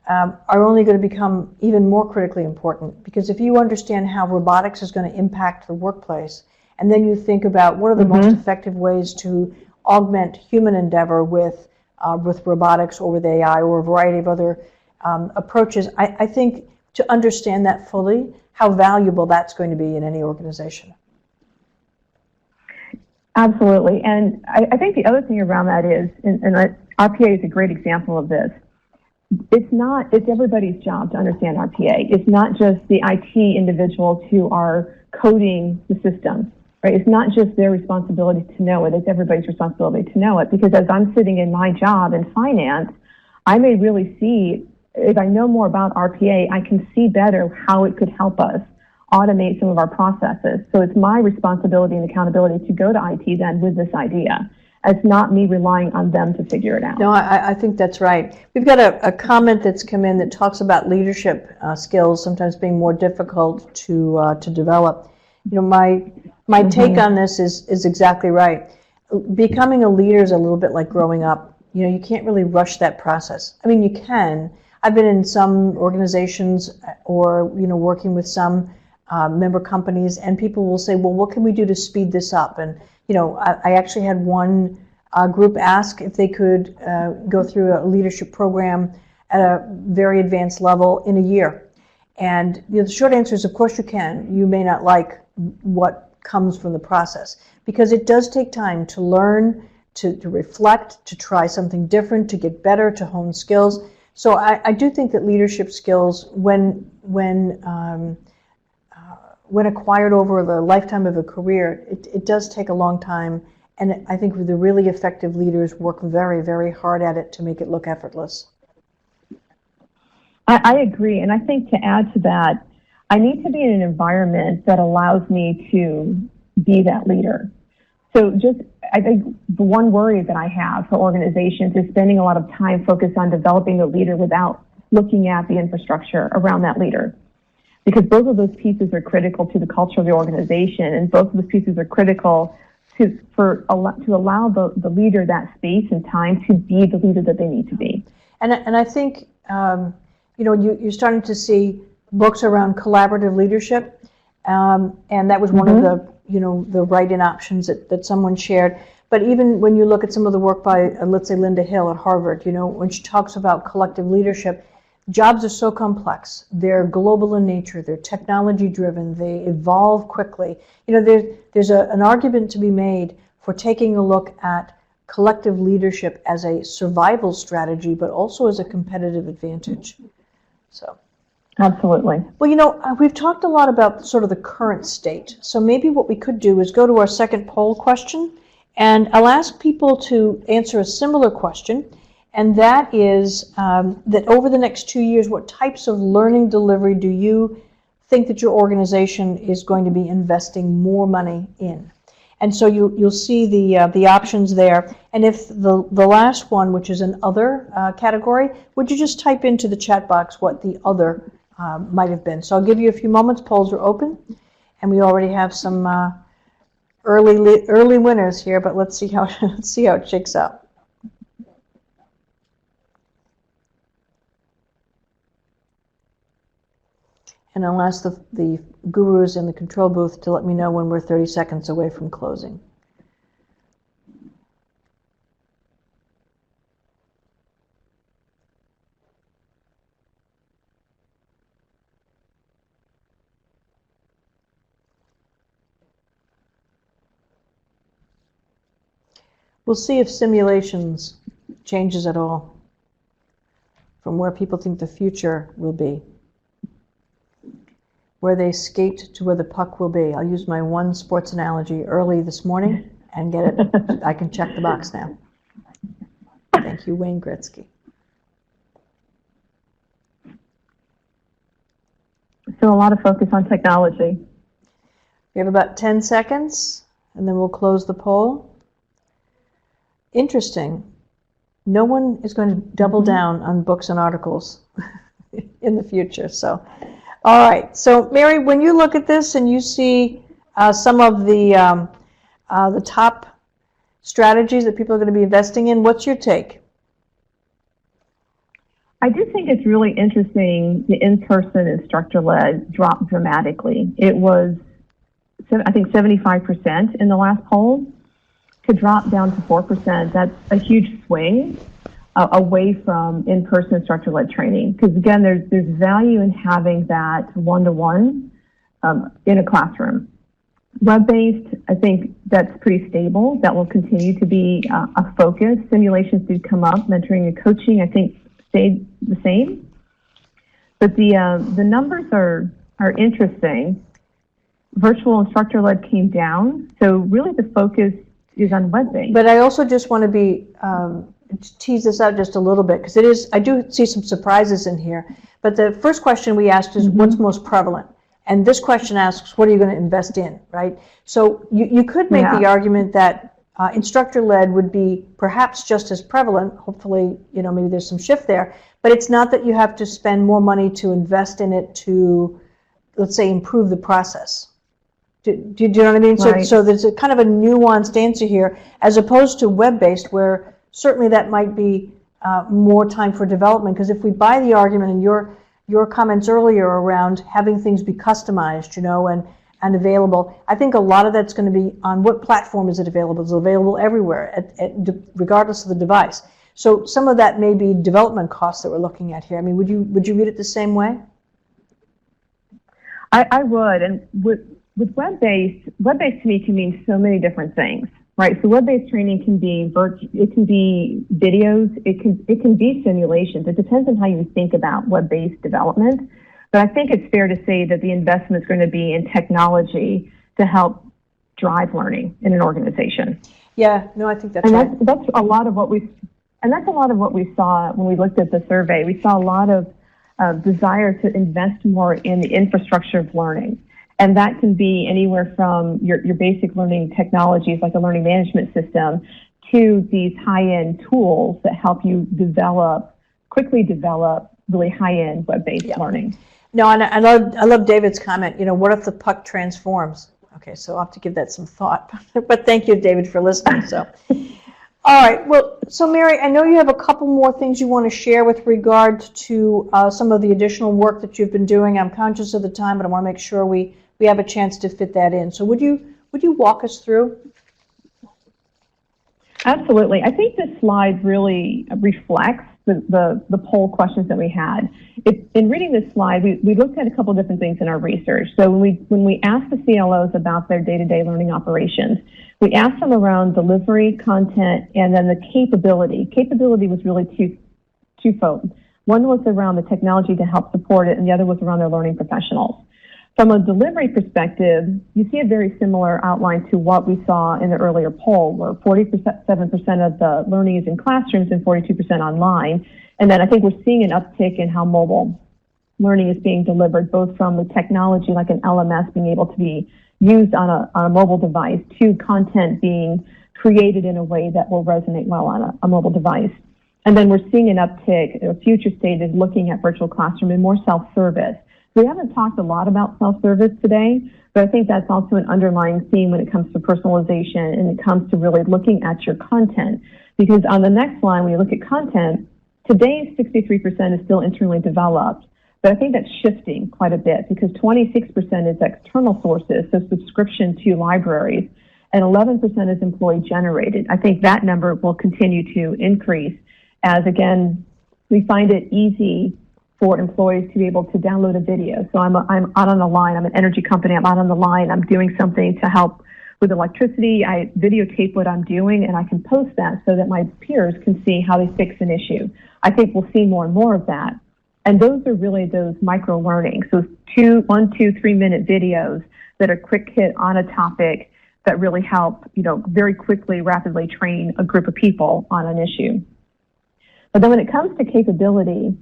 are only going to become even more critically important, because if you understand how robotics is going to impact the workplace, and then you think about what are the most effective ways to augment human endeavor with robotics or with AI or a variety of other approaches, I think to understand that fully, how valuable that's going to be in any organization. Absolutely. And I think the other thing around that is, and RPA is a great example of this, it's everybody's job to understand RPA. It's not just the IT individuals who are coding the system, right? It's not just their responsibility to know it, it's everybody's responsibility to know it. Because as I'm sitting in my job in finance, I may really see, if I know more about RPA, I can see better how it could help us automate some of our processes. So it's my responsibility and accountability to go to IT then with this idea. It's not me relying on them to figure it out. No, I think that's right. We've got a comment that's come in that talks about leadership skills sometimes being more difficult to develop. My take on this is exactly right. Becoming a leader is a little bit like growing up. You can't really rush that process. I mean, you can. I've been in some organizations or working with some member companies, and people will say, well, what can we do to speed this up? And I actually had one group ask if they could go through a leadership program at a very advanced level in a year. And the short answer is, of course you can. You may not like what comes from the process, because it does take time to learn, to reflect, to try something different, to get better, to hone skills. So I do think that leadership skills, when acquired over the lifetime of a career, it does take a long time. And I think the really effective leaders work very, very hard at it to make it look effortless. I agree. And I think to add to that, I need to be in an environment that allows me to be that leader. So I think the one worry that I have for organizations is spending a lot of time focused on developing a leader without looking at the infrastructure around that leader. Because both of those pieces are critical to the culture of the organization, and both of those pieces are critical to allow the leader that space and time to be the leader that they need to be. And I think you're starting to see books around collaborative leadership, and that was one of the write-in options that someone shared. But even when you look at some of the work by, let's say, Linda Hill at Harvard, when she talks about collective leadership, jobs are so complex. They're global in nature. They're technology-driven. They evolve quickly. There's an argument to be made for taking a look at collective leadership as a survival strategy, but also as a competitive advantage. So, absolutely. Well, we've talked a lot about sort of the current state. So maybe what we could do is go to our second poll question, and I'll ask people to answer a similar question. And that is that over the next 2 years, what types of learning delivery do you think that your organization is going to be investing more money in? And so you'll see the options there. And if the last one, which is an other category, would you just type into the chat box what the other might have been? So I'll give you a few moments. Polls are open, and we already have some early winners here, but let's see how let's see how it shakes out. And I'll ask the gurus in the control booth to let me know when we're 30 seconds away from closing. We'll see if simulations changes at all from where people think the future will be, where they skate to where the puck will be. I'll use my one sports analogy early this morning and get it. I can check the box now. Thank you, Wayne Gretzky. So a lot of focus on technology. We have about 10 seconds, and then we'll close the poll. Interesting. No one is going to double down on books and articles in the future. So, all right. So, Mary, when you look at this and you see some of the top strategies that people are going to be investing in, what's your take? I do think it's really interesting the in-person instructor-led dropped dramatically. It was, I think, 75% in the last poll. To drop down to 4%, that's a huge swing away from in-person instructor-led training. Because again, there's value in having that one-to-one in a classroom. Web-based, I think that's pretty stable. That will continue to be a focus. Simulations did come up. Mentoring and coaching, I think, stayed the same. But the numbers are interesting. Virtual instructor-led came down. So really the focus is on web-based. But I also just want to be tease this out just a little bit, because it is, I do see some surprises in here. But the first question we asked is what's most prevalent? And this question asks, what are you going to invest in, right? So you could make the argument that instructor-led would be perhaps just as prevalent. Hopefully, maybe there's some shift there. But it's not that you have to spend more money to invest in it to, let's say, improve the process. Do you know what I mean? Right. So there's a kind of a nuanced answer here, as opposed to web-based, where certainly that might be more time for development. Because if we buy the argument and your comments earlier around having things be customized, and available, I think a lot of that's going to be on what platform is it available? Is it available everywhere, regardless of the device? So some of that may be development costs that we're looking at here. I mean, would you read it the same way? I would, and with web-based to me can mean so many different things, right? So web-based training can be it can be videos, it can be simulations. It depends on how you think about web-based development. But I think it's fair to say that the investment is going to be in technology to help drive learning in an organization. Yeah, no, I think that's right. And that's a lot of what we saw when we looked at the survey. We saw a lot of desire to invest more in the infrastructure of learning. And that can be anywhere from your basic learning technologies like a learning management system to these high-end tools that help you quickly develop really high-end web-based learning. No, and I love David's comment, what if the puck transforms? Okay, so I'll have to give that some thought. But thank you, David, for listening. So, all right, well, so Mary, I know you have a couple more things you want to share with regard to some of the additional work that you've been doing. I'm conscious of the time, but I want to make sure we have a chance to fit that in. So would you walk us through? Absolutely. I think this slide really reflects the poll questions that we had. In reading this slide, we looked at a couple of different things in our research. So when we asked the CLOs about their day-to-day learning operations, we asked them around delivery, content, and then the capability. Capability was really twofold. One was around the technology to help support it, and the other was around their learning professionals. From a delivery perspective, you see a very similar outline to what we saw in the earlier poll, where 47% of the learning is in classrooms and 42% online. And then I think we're seeing an uptick in how mobile learning is being delivered, both from the technology like an LMS being able to be used on a mobile device to content being created in a way that will resonate well on a mobile device. And then we're seeing an uptick. A future state is looking at virtual classroom and more self-service. We haven't talked a lot about self-service today, but I think that's also an underlying theme when it comes to personalization and it comes to really looking at your content. Because on the next line, when you look at content, today 63% is still internally developed, but I think that's shifting quite a bit because 26% is external sources, so subscription to libraries, and 11% is employee generated. I think that number will continue to increase as, again, we find it easy for employees to be able to download a video. So I'm out on the line, I'm an energy company, I'm out on the line, I'm doing something to help with electricity, I videotape what I'm doing and I can post that so that my peers can see how they fix an issue. I think we'll see more and more of that. And those are really those micro learnings, those 1, 2, 3 minute videos that are quick hit on a topic that really help, very quickly, rapidly train a group of people on an issue. But then when it comes to capability,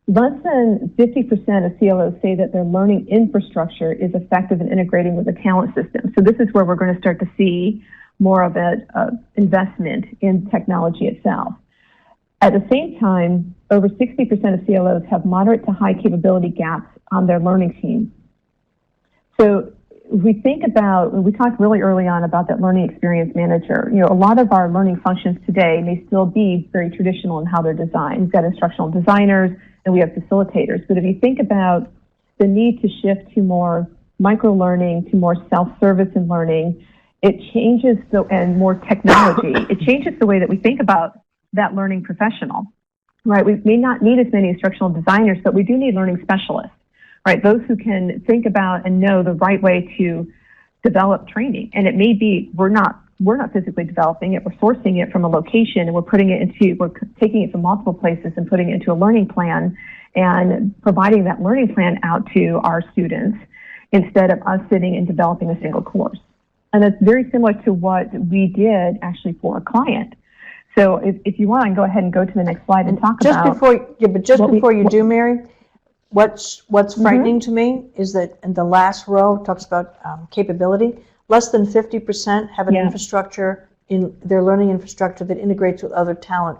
less than 50% of CLOs say that their learning infrastructure is effective in integrating with the talent system. So this is where we're going to start to see more of an investment in technology itself. At the same time, over 60% of CLOs have moderate to high capability gaps on their learning team. So we talked really early on about that learning experience manager. A lot of our learning functions today may still be very traditional in how they're designed. We've got instructional designers and we have facilitators. But if you think about the need to shift to more micro-learning, to more self-service in learning, it changes and more technology. It changes the way that we think about that learning professional, right? We may not need as many instructional designers, but we do need learning specialists, right? Those who can think about and know the right way to develop training. And it may be we're not physically developing it, we're sourcing it from a location and we're taking it from multiple places and putting it into a learning plan and providing that learning plan out to our students instead of us sitting and developing a single course. And it's very similar to what we did actually for a client. So if you want, I can go ahead and go to the next slide and talk about... Before you do, Mary, what's frightening to me is that in the last row, it talks about capability. Less than 50% have an infrastructure in their learning infrastructure that integrates with other talent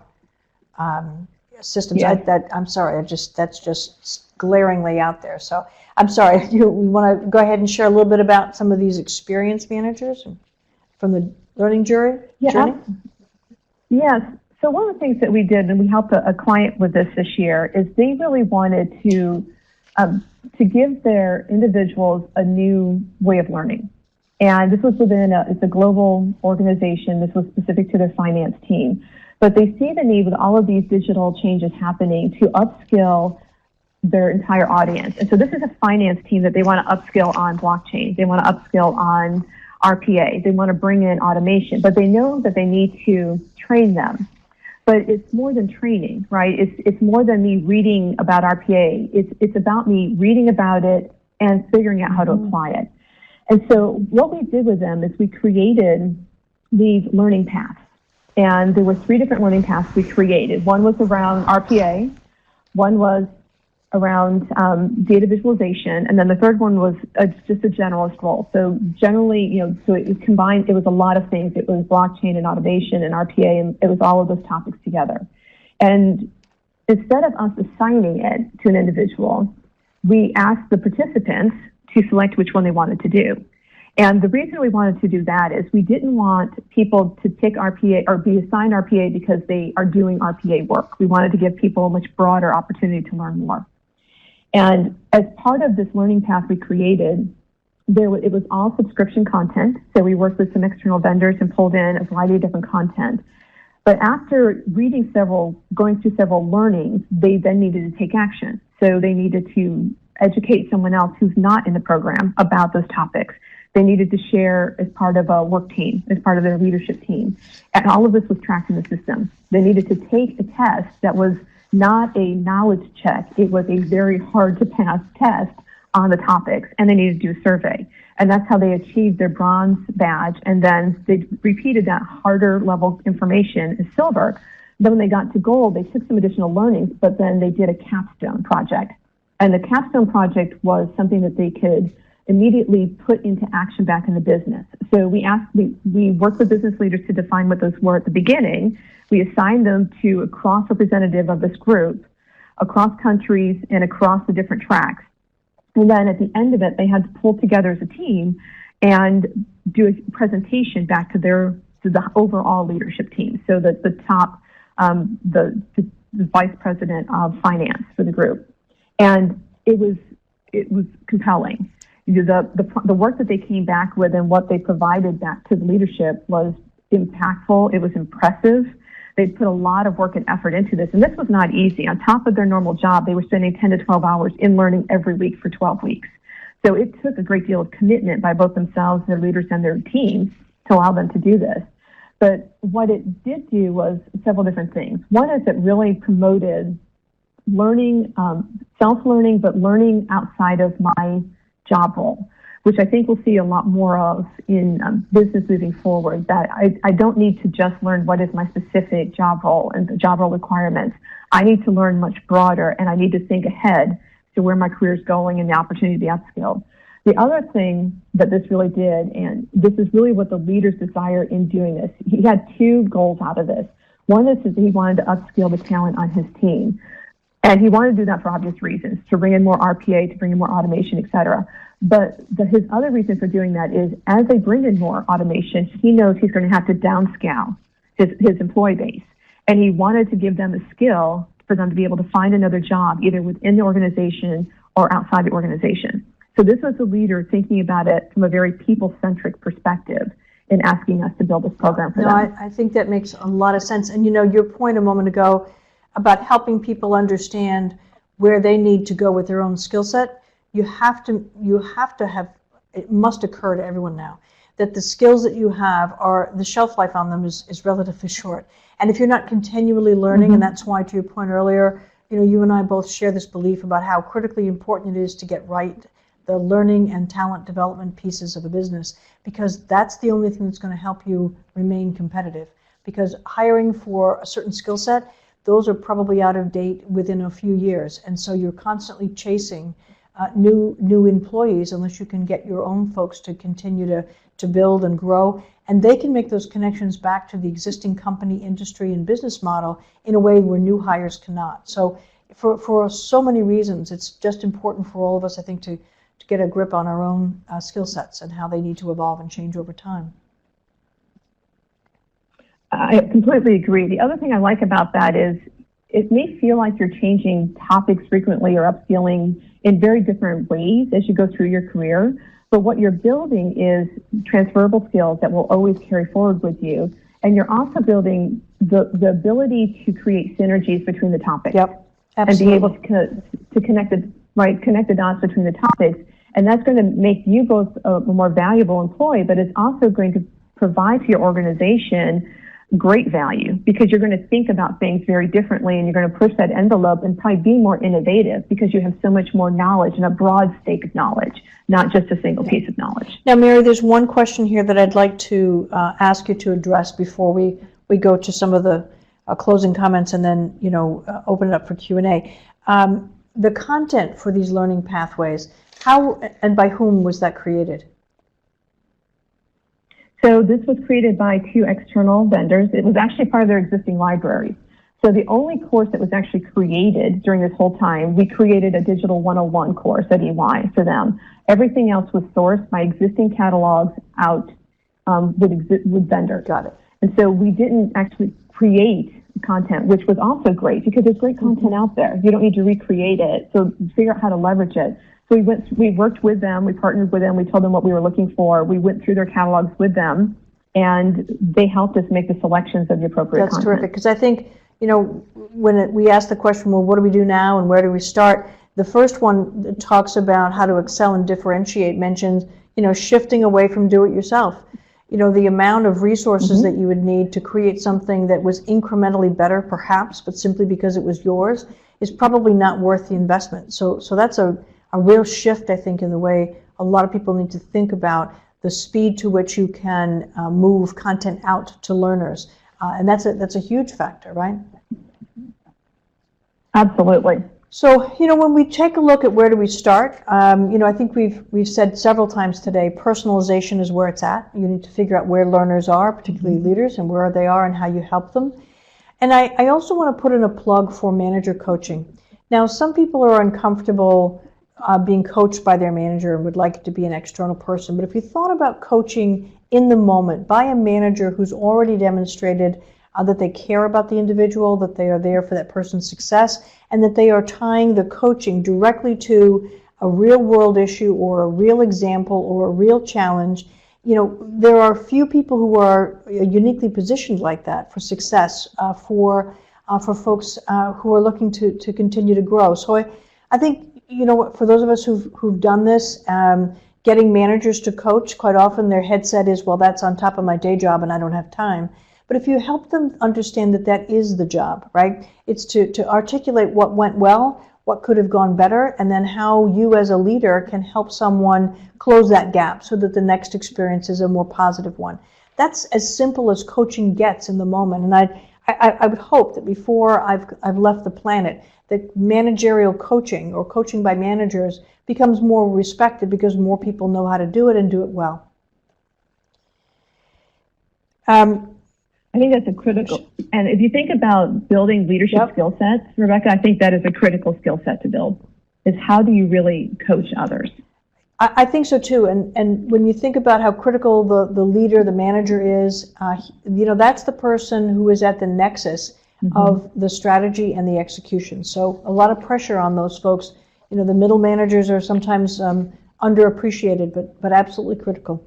systems. Yeah. I'm sorry, that's just glaringly out there. So I'm sorry, you want to go ahead and share a little bit about some of these experience managers from the learning journey? Yes. So one of the things that we did, and we helped a client with this year, is they really wanted to give their individuals a new way of learning. And this was it's a global organization. This was specific to their finance team. But they see the need with all of these digital changes happening to upskill their entire audience. And so this is a finance team that they want to upskill on blockchain. They want to upskill on RPA. They want to bring in automation, but they know that they need to train them. But it's more than training, right? It's more than me reading about RPA. It's about me reading about it and figuring out how to apply it. And so what we did with them is we created these learning paths. And there were 3 different learning paths we created. One was around RPA, one was around data visualization, and then the third one was just a generalist role. So generally, so it combined, it was a lot of things. It was blockchain and automation and RPA, and it was all of those topics together. And instead of us assigning it to an individual, we asked the participants to select which one they wanted to do. And the reason we wanted to do that is we didn't want people to take RPA or be assigned RPA because they are doing RPA work. We wanted to give people a much broader opportunity to learn more. And as part of this learning path we created, it was all subscription content. So we worked with some external vendors and pulled in a variety of different content. But after going through several learnings, they then needed to take action. So they needed to educate someone else who's not in the program about those topics. They needed to share as part of a work team, as part of their leadership team. And all of this was tracked in the system. They needed to take a test that was not a knowledge check. It was a very hard to pass test on the topics, and they needed to do a survey. And that's how they achieved their bronze badge. And then they repeated that harder level information as silver. Then when they got to gold, they took some additional learnings, but then they did a capstone project. And the capstone project was something that they could immediately put into action back in the business. So we worked with business leaders to define what those were at the beginning. We assigned them to a cross representative of this group across countries and across the different tracks. And then at the end of it, they had to pull together as a team and do a presentation back to the overall leadership team. So that the top, the vice president of finance for the group. And it was compelling. The work that they came back with and what they provided back to the leadership was impactful. It was impressive. They put a lot of work and effort into this, and this was not easy. On top of their normal job, they were spending 10 to 12 hours in learning every week for 12 weeks. So it took a great deal of commitment by both themselves, their leaders, and their teams to allow them to do this. But what it did do was several different things. One is it really promoted learning, self-learning, but learning outside of my job role, which I think we'll see a lot more of in business moving forward, that I don't need to just learn what is my specific job role and the job role requirements. I need to learn much broader, and I need to think ahead to where my career is going and the opportunity to be upskilled. The other thing that this really did, and this is really what the leaders desire in doing this, he had two goals out of this. One is that he wanted to upskill the talent on his team. And he wanted to do that for obvious reasons, to bring in more RPA, to bring in more automation, et cetera. But his other reason for doing that is as they bring in more automation, he knows he's going to have to downscale his employee base. And he wanted to give them a skill for them to be able to find another job, either within the organization or outside the organization. So this was the leader thinking about it from a very people-centric perspective in asking us to build this program for them. I think that makes a lot of sense. And your point a moment ago about helping people understand where they need to go with their own skill set, you have to have, it must occur to everyone now, that the skills that you have the shelf life on them is relatively short. And if you're not continually learning, and that's why, to your point earlier, you and I both share this belief about how critically important it is to get right the learning and talent development pieces of a business, because that's the only thing that's going to help you remain competitive. Because hiring for a certain skill set, those are probably out of date within a few years. And so you're constantly chasing new employees unless you can get your own folks to continue to build and grow. And they can make those connections back to the existing company, industry, and business model in a way where new hires cannot. So for so many reasons, it's just important for all of us, I think, to get a grip on our own skill sets and how they need to evolve and change over time. I completely agree. The other thing I like about that is it may feel like you're changing topics frequently or upskilling in very different ways as you go through your career, but what you're building is transferable skills that will always carry forward with you, and you're also building the ability to create synergies between the topics. Yep, And absolutely. being able to connect the dots between the topics, and that's going to make you both a more valuable employee, but it's also going to provide to your organization great value, because you're going to think about things very differently, and you're going to push that envelope and probably be more innovative because you have so much more knowledge and a broad stake of knowledge, not just a single piece of knowledge. Now, Mary, there's one question here that I'd like to ask you to address before we go to some of the closing comments and then open it up for Q&A. The content for these learning pathways, how and by whom was that created? So this was created by two external vendors. It was actually part of their existing library. So the only course that was actually created during this whole time, we created a digital 101 course at EY for them. Everything else was sourced by existing catalogs out with vendors. Got it. And so we didn't actually create content, which was also great because there's great content out there. You don't need to recreate it. So figure out how to leverage it. So we worked with them, we partnered with them, we told them what we were looking for, we went through their catalogs with them, and they helped us make the selections of the appropriate content. That's terrific, because I think, when we ask the question, well, what do we do now and where do we start? The first one talks about how to excel and differentiate, mentions, shifting away from do-it-yourself. The amount of resources that you would need to create something that was incrementally better, perhaps, but simply because it was yours, is probably not worth the investment. So that's a real shift, I think, in the way a lot of people need to think about the speed to which you can move content out to learners. And that's a huge factor, right? Absolutely. So, when we take a look at where do we start, I think we've said several times today, personalization is where it's at. You need to figure out where learners are, particularly leaders, and where they are and how you help them. And I also want to put in a plug for manager coaching. Now, some people are uncomfortable being coached by their manager and would like it to be an external person. But if you thought about coaching in the moment by a manager who's already demonstrated that they care about the individual, that they are there for that person's success, and that they are tying the coaching directly to a real world issue or a real example or a real challenge, there are few people who are uniquely positioned like that for success, for folks who are looking to continue to grow. So I think, for those of us who've done this, getting managers to coach, quite often their headset is, well, that's on top of my day job and I don't have time. But if you help them understand that that is the job, right? It's to articulate what went well, what could have gone better, and then how you as a leader can help someone close that gap so that the next experience is a more positive one. That's as simple as coaching gets in the moment. And I would hope that before I've left the planet, that managerial coaching or coaching by managers becomes more respected because more people know how to do it and do it well. I think that's a critical, and if you think about building leadership skill sets, Rebecca, I think that is a critical skill set to build, is how do you really coach others? I think so too, and when you think about how critical the leader, the manager is, that's the person who is at the nexus of the strategy and the execution. So a lot of pressure on those folks. The middle managers are sometimes underappreciated, but absolutely critical.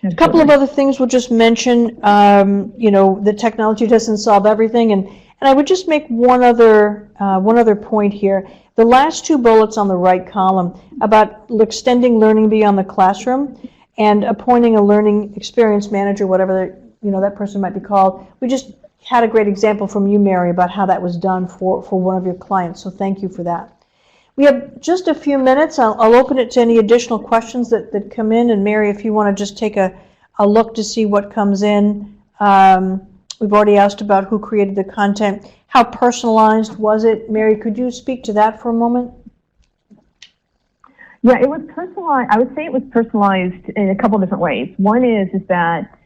A couple of other things we'll just mention. The technology doesn't solve everything, and I would just make one other point here. The last two bullets on the right column about extending learning beyond the classroom and appointing a learning experience manager, whatever that person might be called. We just had a great example from you, Mary, about how that was done for one of your clients. So thank you for that. We have just a few minutes. I'll open it to any additional questions that come in. And Mary, if you want to just take a look to see what comes in. We've already asked about who created the content. How personalized was it? Mary, could you speak to that for a moment? Yeah, it was personalized. I would say it was personalized in a couple different ways. One is that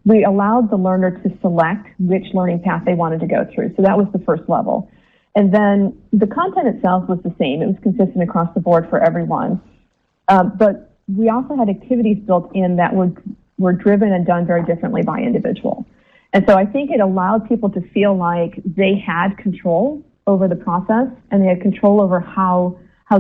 we allowed the learner to select which learning path they wanted to go through. So that was the first level. And then the content itself was the same. It was consistent across the board for everyone. But we also had activities built in that were driven and done very differently by individual. And so I think it allowed people to feel like they had control over the process and they had control over how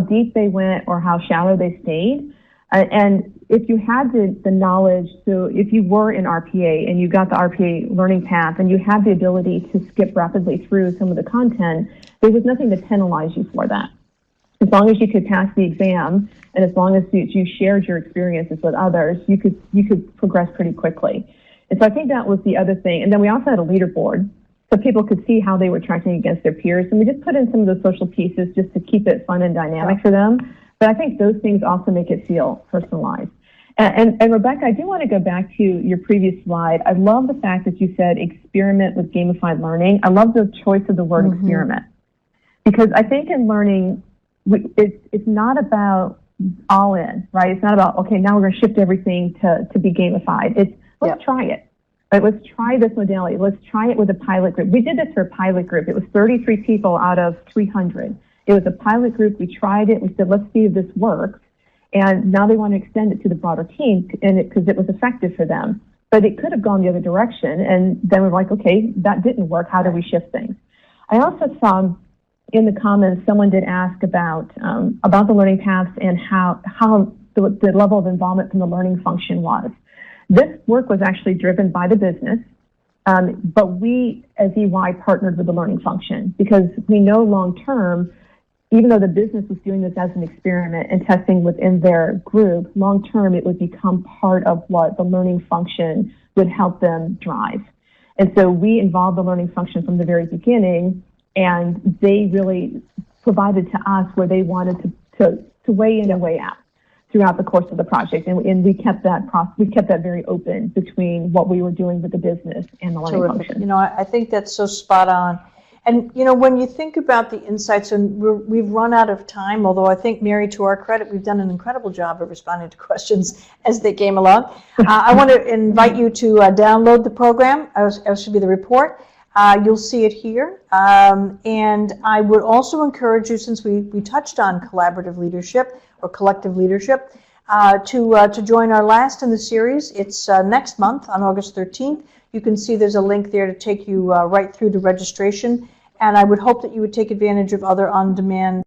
deep they went or how shallow they stayed. And if you had the knowledge, so if you were in RPA and you got the RPA learning path and you had the ability to skip rapidly through some of the content, there was nothing to penalize you for that. As long as you could pass the exam and as long as you shared your experiences with others, you could progress pretty quickly. And so I think that was the other thing. And then we also had a leaderboard so people could see how they were tracking against their peers. And we just put in some of the social pieces just to keep it fun and dynamic for them. But I think those things also make it feel personalized. And Rebecca, I do want to go back to your previous slide. I love the fact that you said experiment with gamified learning. I love the choice of the word experiment. Because I think in learning, it's not about all in, right? It's not about, okay, now we're going to shift everything to be gamified. It's let's try it. Right? Let's try this modality. Let's try it with a pilot group. We did this for a pilot group. It was 33 people out of 300. It was a pilot group. We tried it. We said, let's see if this works. And now they want to extend it to the broader team because it was effective for them. But it could have gone the other direction. And then we're like, okay, that didn't work. How do we shift things? I also saw in the comments, someone did ask about the learning paths and how the level of involvement from the learning function was. This work was actually driven by the business, but we as EY partnered with the learning function because we know long term, even though the business was doing this as an experiment and testing within their group, long term it would become part of what the learning function would help them drive. And so we involved the learning function from the very beginning, and they really provided to us where they wanted to weigh in and weigh out throughout the course of the project, and we kept that very open between what we were doing with the business and the learning function. I think that's so spot on. And when you think about the insights, and we've run out of time, although I think, Mary, to our credit, we've done an incredible job of responding to questions as they came along. I want to invite you to download the program, as should be the report. You'll see it here. And I would also encourage you, since we touched on collaborative leadership or collective leadership, to join our last in the series. It's next month on August 13th. You can see there's a link there to take you right through to registration. And I would hope that you would take advantage of other on-demand